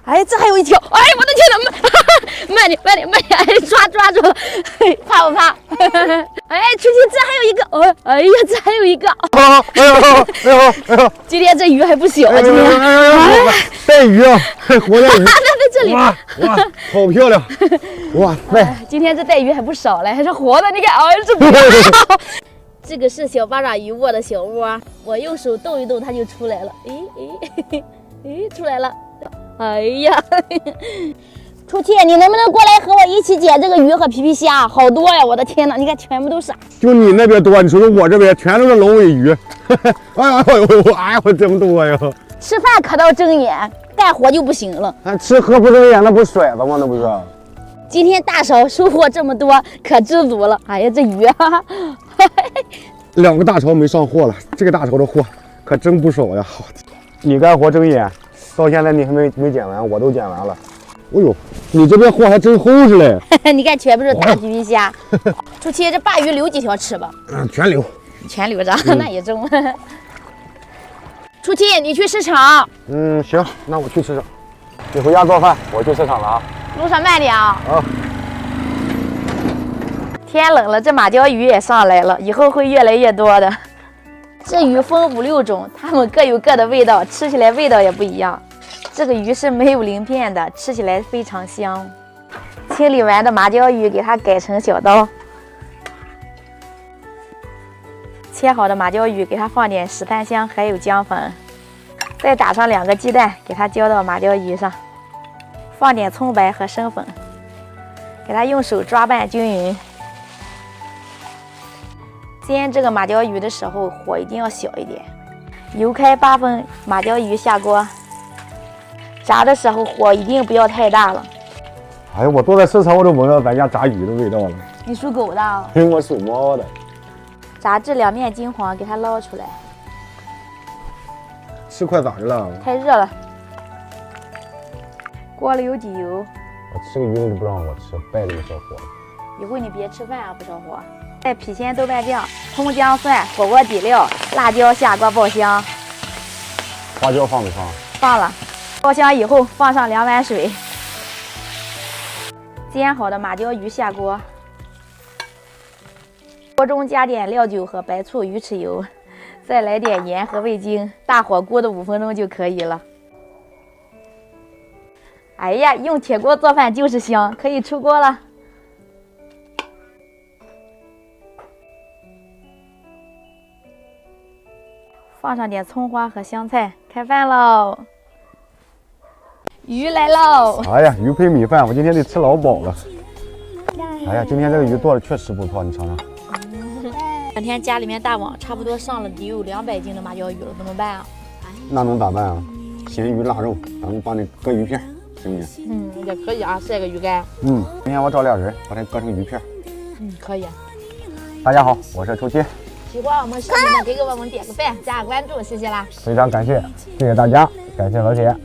哎，这还有一条，哎，我的天哪，慢点，哎，抓住了，嘿，怕不怕？哎，出去，这还有一个，哦，哎呀，这还有一个，哎呦，今天这鱼还不小啊，今天，带鱼啊，活带鱼，在这里，哇，好漂亮，哇塞，今天这带鱼还不少嘞，还是活的，你看，哎，这不要。这个是小八爪鱼窝的小窝，我用手动一动，它就出来了。咦，出来了！哎呀，初七，你能不能过来和我一起捡这个鱼和皮皮虾？好多呀！我的天哪，你看全部都是。就你那边多，你说说我这边全都是龙尾鱼。哎呀，我这么多呀！吃饭可倒睁眼，干活就不行了。吃喝不睁眼，那不甩子吗？那不是。今天大嫂收获这么多，可知足了。哎呀，这鱼啊，2个大槽没上货了，这个大槽的货可真不少呀！你干活睁眼，到现在你还没捡完，我都捡完了。哎呦，你这边货还真厚实嘞！你看，全部是大皮皮虾。初七，这鲅鱼留几条吃吧？全留，全留着，那也中。初七，你去市场。行，那我去市场。你回家做饭，我去市场了啊。路上慢点啊！啊。天冷了，这马鲛鱼也上来了，以后会越来越多的。这鱼分5、6种，它们各有各的味道，吃起来味道也不一样。这个鱼是没有鳞片的，吃起来非常香。清理完的马鲛鱼给它改成小刀，切好的马鲛鱼给它放点石檀香，还有姜粉，再打上2个鸡蛋，给它浇到马鲛鱼上，放点葱白和生粉，给它用手抓拌均匀。煎这个马鲛鱼的时候，火一定要小一点。油开8分，马鲛鱼下锅。炸的时候火一定不要太大了。哎呀，我坐在市场我都闻到咱家炸鱼的味道了。你属狗的啊？我属猫的。炸至2面金黄，给它捞出来。吃快咋的了？太热了。锅里有底油。我吃个鱼你都不让我吃，败这个小伙子。一会你别吃饭啊，不小伙。再郫县豆瓣酱、葱姜蒜、火锅底料、辣椒下锅爆香。花椒放没放？放了。爆香以后放上2碗水。煎好的马鲛鱼下锅，锅中加点料酒和白醋、鱼豉油，再来点盐和味精，大火咕的5分钟就可以了。哎呀，用铁锅做饭就是香，可以出锅了。放上点葱花和香菜，开饭喽！鱼来喽！哎呀，鱼配米饭，我今天得吃老饱了。哎呀，今天这个鱼做的确实不错，你尝尝。2天家里面大网差不多上了得有200斤的马鲛鱼了，怎么办啊？那能咋办啊？咸鱼腊肉，咱们帮你割鱼片，行不行？也可以啊，晒个鱼干。今天我找俩人把它割成鱼片。可以。大家好，我是初七。喜欢我们视频的，给我们点个赞，加个关注，谢谢啦！非常感谢，谢谢大家，感谢老铁。